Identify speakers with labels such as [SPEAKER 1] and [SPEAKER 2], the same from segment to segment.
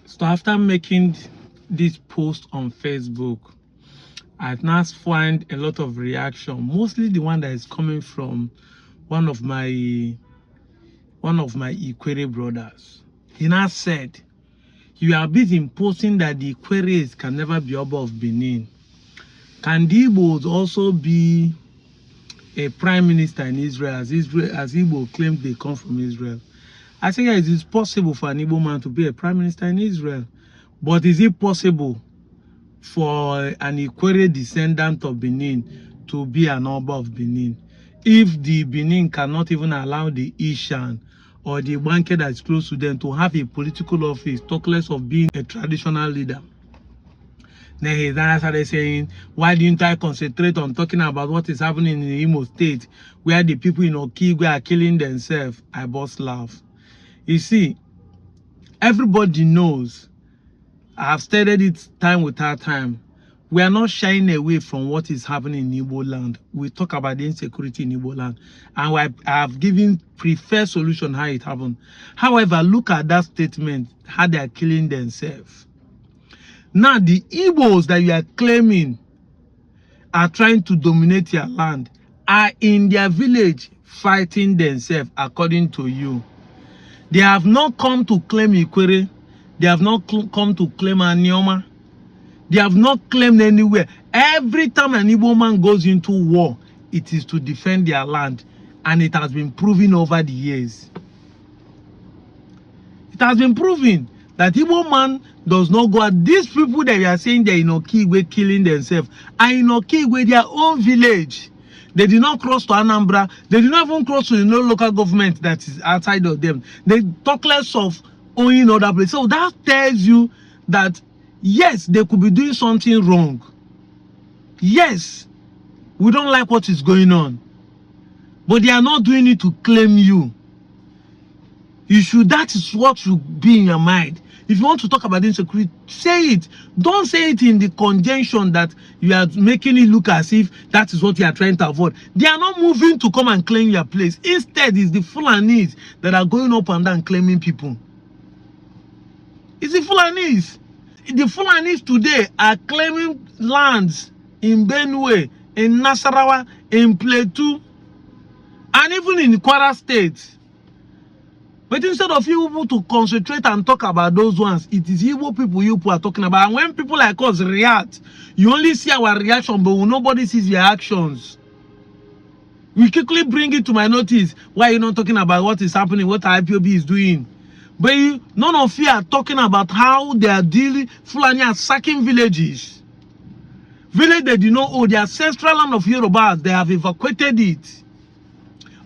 [SPEAKER 1] So after making this post on Facebook, I now find a lot of reaction, mostly the one that is coming from one of my Ikwere brothers. He now said, "You are busy imposing that the Ikweres can never be Oba of Benin. Can the Igbos also be a prime minister in Israel as Igbo claimed they come from Israel?" I think it is possible for an Igbo man to be a prime minister in Israel, but is it possible for an Ikwere descendant of Benin to be an Oba of Benin? If the Benin cannot even allow the Ishan or the banker that is close to them to have a political office, talk less of being a traditional leader. Then he then started saying, why didn't I concentrate on talking about what is happening in the Imo State, where the people in Okigwe are killing themselves? I burst laugh. You see, everybody knows, I have stated it time without time, we are not shying away from what is happening in Igbo land. We talk about the insecurity in Igbo land, and I have given preferred solution how it happened. However, look at that statement, how they are killing themselves. Now, the Igbos that you are claiming are trying to dominate your land are in their village fighting themselves, according to you. They have not come to claim Ikwere. They have not come to claim Anioma. They have not claimed anywhere. Every time an Igbo man goes into war, it is to defend their land. And it has been proven over the years. It has been proven that Igbo man does not go at these people that we are saying they're in Okigwe killing themselves are in Okigwe, their own village. They did not cross to Anambra. They did not even cross to the local government that is outside of them. They talk less of owning other places. So that tells you that, yes, they could be doing something wrong. Yes, we don't like what is going on. But they are not doing it to claim you. That is what should be in your mind. If you want to talk about insecurity, say it. Don't say it in the conjunction that you are making it look as if that is what you are trying to avoid. They are not moving to come and claim your place. Instead, it's the Fulanis that are going up and down claiming people. It's the Fulanis. The Fulanis today are claiming lands in Benue, in Nasarawa, in Plateau, and even in Kwara State. But instead of you people to concentrate and talk about those ones, it is Igbo people you people are talking about. And when people like us react, you only see our reaction, but nobody sees your actions. We quickly bring it to my notice. Why are you not talking about what is happening, what IPOB is doing? But none of you are talking about how they are dealing. Fulani are sacking villages. Village they do not own, the ancestral land of Yoruba, they have evacuated it.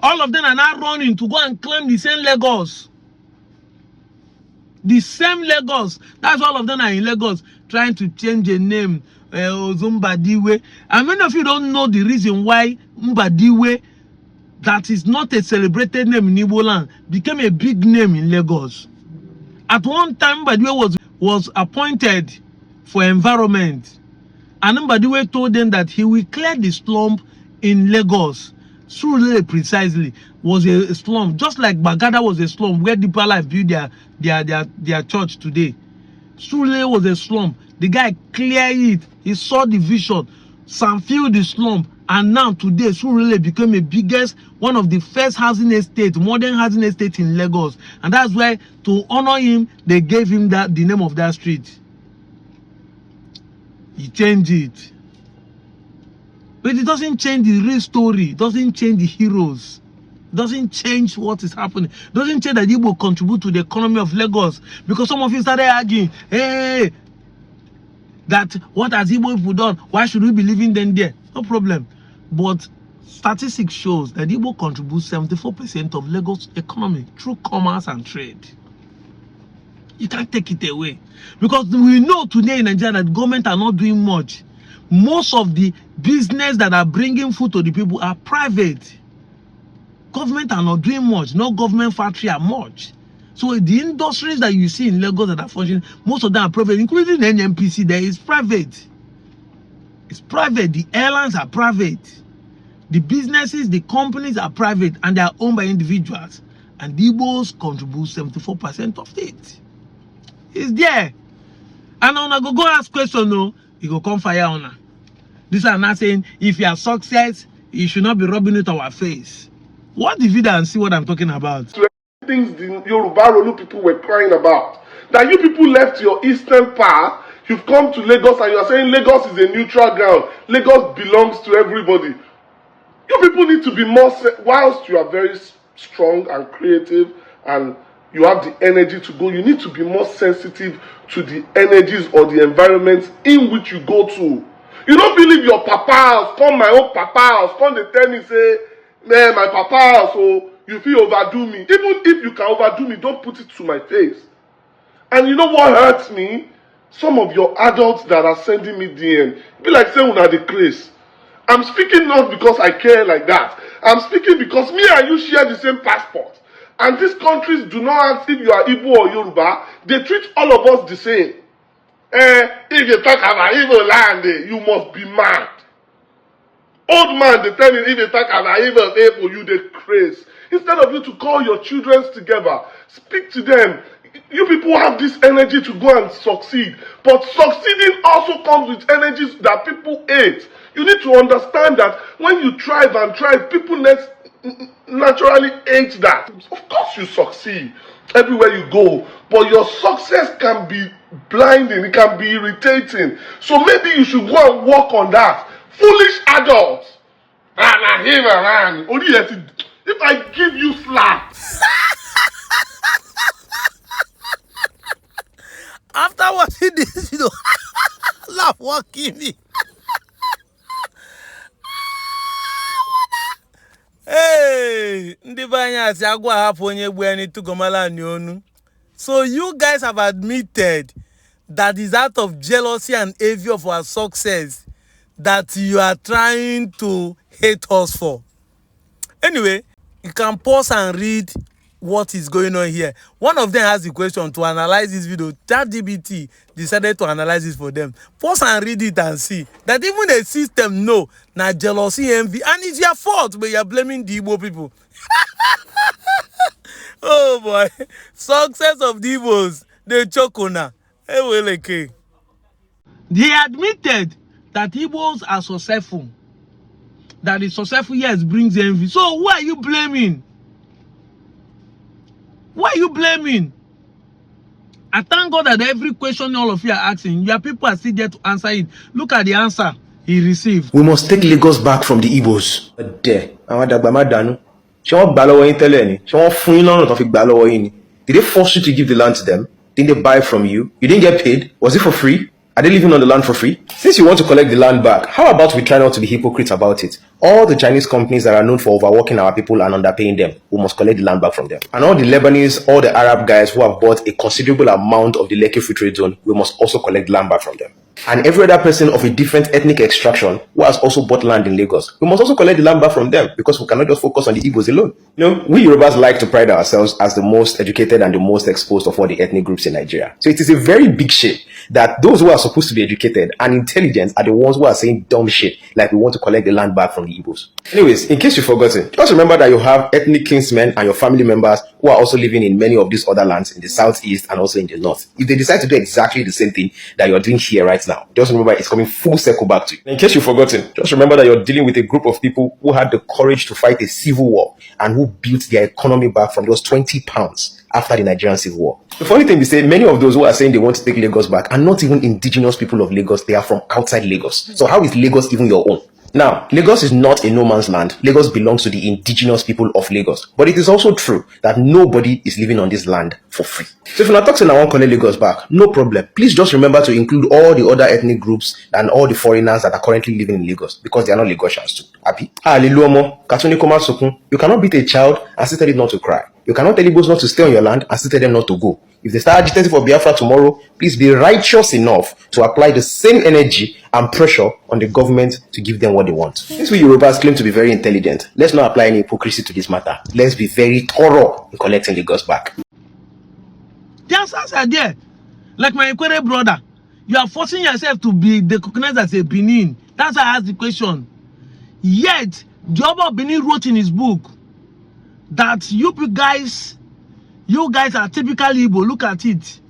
[SPEAKER 1] All of them are now running to go and claim the same Lagos. The same Lagos. That's all of them are in Lagos trying to change the name, Mbadiwe. And many of you don't know the reason why Mbadiwe, that is not a celebrated name in Igbo land, became a big name in Lagos. At one time, Mbadiwe was appointed for environment. And Mbadiwe told them that he will clear the slump in Lagos. Surulere precisely was a slum, just like Bagada was a slum where Deeper Life built their church today. Surulere was a slum. The guy cleared it. He saw the vision, filled the slum, and now today Surulere became the biggest, one of the first housing estate, modern housing estate in Lagos, and that's why to honor him they gave him the name of that street. He changed it. But it doesn't change the real story. It doesn't change the heroes. It doesn't change what is happening. It doesn't change that you will contribute to the economy of Lagos. Because some of you started arguing, hey, that what has Igbo people done? Why should we be living them there? No problem. But statistics shows that Igbo contributes 74% of Lagos economy through commerce and trade. You can't take it away. Because we know today in Nigeria that government are not doing much. Most of the business that are bringing food to the people are private. Government are not doing much. No government factory are much. So the industries that you see in Lagos that are functioning, most of them are private, including the NMPC. There is private. It's private. The airlines are private. The businesses, the companies are private, and they are owned by individuals. And the Igbos contribute 74% of it. It's there. And on go ask question, no, he go come fire on her. This are not saying if you are success, you should not be rubbing it on our face. What if you don't see what I'm talking about?
[SPEAKER 2] Things the Yoruba Rolu people were crying about. That you people left your eastern path, you've come to Lagos and you are saying Lagos is a neutral ground. Lagos belongs to everybody. You people need to be more, whilst you are very strong and creative and you have the energy to go, you need to be more sensitive to the energies or the environments in which you go to. You don't believe your papa house, come my own papa house, come they tell me, say, man, my papa house, so you feel overdo me. Even if you can overdo me, don't put it to my face. And you know what hurts me? Some of your adults that are sending me DM, be like saying una the craze. I'm speaking not because I care like that. I'm speaking because me and you share the same passport. And these countries do not ask if you are Igbo or Yoruba. They treat all of us the same. If you talk about Igbo land, you must be mad. Old man, they tell you if you talk about Igbo people, you the craze. Instead of you to call your children together, speak to them. You people have this energy to go and succeed. But succeeding also comes with energies that people hate. You need to understand that when you thrive and thrive, people naturally hate that. Of course you succeed everywhere you go, but your success can be blinding, it can be irritating. So maybe you should go and work on that. Foolish adults. If I give you slap.
[SPEAKER 1] After watching this, laugh what give me. Hey, so you guys have admitted that is out of jealousy and envy of our success that you are trying to hate us for. Anyway, you can pause and read what is going on here. One of them has the question to analyze this video. ChatGPT decided to analyze it for them. Pause and read it and see that even the system know na jealousy, envy, and it's your fault, but you're blaming the Igbo people. Oh boy, success of the Igbos, they choke on her. They admitted that Igbos are successful. That is successful, yes, brings envy. So who are you blaming? Why are you blaming? I thank God that every question all of you are asking, your people are still there to answer it. Look at the answer he received.
[SPEAKER 3] We must take Lagos back from the Igbos. Did they force you to give the land to them? Didn't they buy it from you? You didn't get paid? Was it for free? Are they living on the land for free? Since you want to collect the land back, how about we try not to be hypocrites about it? All the Chinese companies that are known for overworking our people and underpaying them, we must collect the land back from them. And all the Lebanese, all the Arab guys who have bought a considerable amount of the Lekki Free Trade Zone, we must also collect the land back from them. And every other person of a different ethnic extraction who has also bought land in Lagos, we must also collect the land back from them, because we cannot just focus on the Igbos alone. You know, we Yorubas like to pride ourselves as the most educated and the most exposed of all the ethnic groups in Nigeria. So it is a very big shame that those who are supposed to be educated and intelligent are the ones who are saying dumb shit like we want to collect the land back from the Igbos. Anyways, in case you've forgotten, just remember that you have ethnic kinsmen and your family members who are also living in many of these other lands in the southeast and also in the north. If they decide to do exactly the same thing that you're doing here right now, just remember it's coming full circle back to you. In case you've forgotten, just remember that you're dealing with a group of people who had the courage to fight a civil war and who built their economy back from those 20 pounds after the Nigerian Civil War. The funny thing is, many of those who are saying they want to take Lagos back are not even indigenous people of Lagos. They are from outside Lagos. So how is Lagos even your own? Now, Lagos is not a no man's land. Lagos belongs to the indigenous people of Lagos. But it is also true that nobody is living on this land for free. So if you're not talking, I want to collect Lagos back, no problem. Please just remember to include all the other ethnic groups and all the foreigners that are currently living in Lagos, because they are not Lagosians too. Happy? You cannot beat a child and still tell it not to cry. You cannot tell Igbos not to stay on your land and still tell them not to go. If they start agitating for Biafra tomorrow, please be righteous enough to apply the same energy and pressure on the government to give them what they want. Since we Yorubas claim to be very intelligent, let's not apply any hypocrisy to this matter. Let's be very thorough in collecting Lagos back.
[SPEAKER 1] The answers are there. Like my Ekwere brother, you are forcing yourself to be recognized as a Benin. That's why I asked the question. Yet, the Oba Benin wrote in his book that you guys are typically Igbo. Look at it.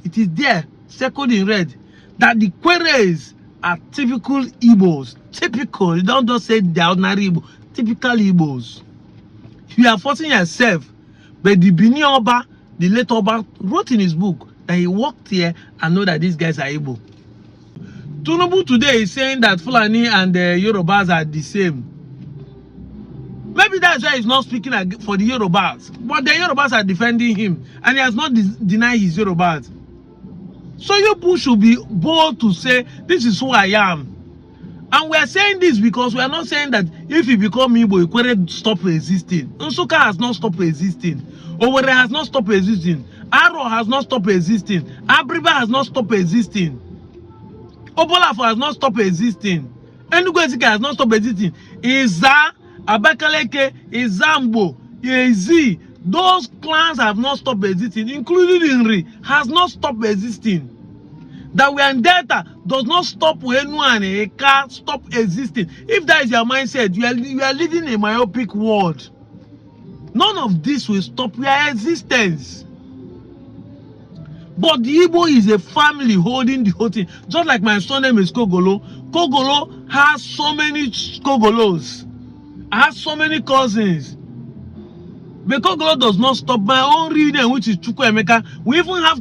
[SPEAKER 1] It is there, circled in red, that the Kweres are typical Igbos. Typical. You don't just say they're ordinary Igbo. Typical Igbos. You are forcing yourself. But the Bini Oba, the late Oba, wrote in his book that he walked here and know that these guys are Igbo. Tinubu today is saying that Fulani and the Yorubas are the same. Maybe that's why he's not speaking for the Yorubas. But the Yorubas are defending him. And he has not denied his Yorubas. So you people should be bold to say, this is who I am. And we are saying this because we are not saying that if you become Igbo, Ikwere stop existing. Nsukka has not stopped existing. Owerri has not stopped existing. Aro has not stopped existing. Abriba has not stopped existing. Obolafo has not stopped existing. Enugu Ezike has not stopped existing. Iza, Abakaleke, Izambo, Yezi, those clans have not stopped existing, including Inri, has not stopped existing. That we are in Delta does not stop anyone, a car stop existing. If that is your mindset, you are living a myopic world. None of this will stop your existence. But the Igbo is a family holding the whole thing. Just like my son name is Kogolo. Kogolo has so many Kogolos. Has so many cousins. But Kogolo does not stop my own reading, which is Chukwuemeka. We even have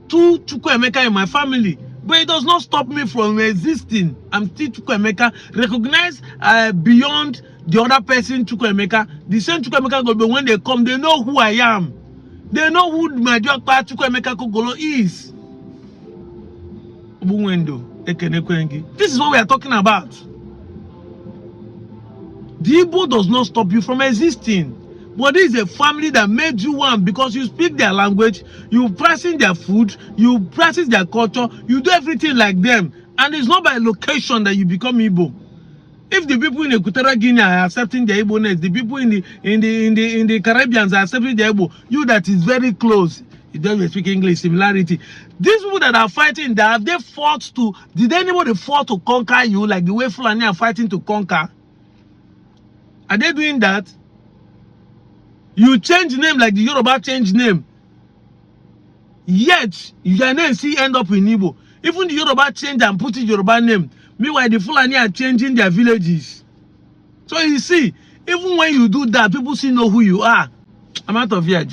[SPEAKER 1] 2 Chukwuemeka in my family. But it does not stop me from existing. I'm still Chukwuemeka. Recognized beyond the other person Chukwuemeka. The same Chukwuemeka, but when they come, they know who I am. They know who my Chukwuemeka Kogolo is. This is what we are talking about. The Igbo does not stop you from existing. But this is a family that made you one because you speak their language, you practice their food, you practice their culture, you do everything like them. And it's not by location that you become Igbo. If the people in Equatorial Guinea are accepting the Igbo-ness, the people in the Caribbean are accepting the Igbo, you that is very close, you don't speak English, similarity. These people that are fighting, that have they fought to, did anybody fought to conquer you like the way Fulani are fighting to conquer? Are they doing that? You change name like the Yoruba change name. Yet, your name still end up in Igbo. Even the Yoruba change and put in Yoruba name. Meanwhile, the Fulani are changing their villages. So you see, even when you do that, people still know who you are. I'm out of here.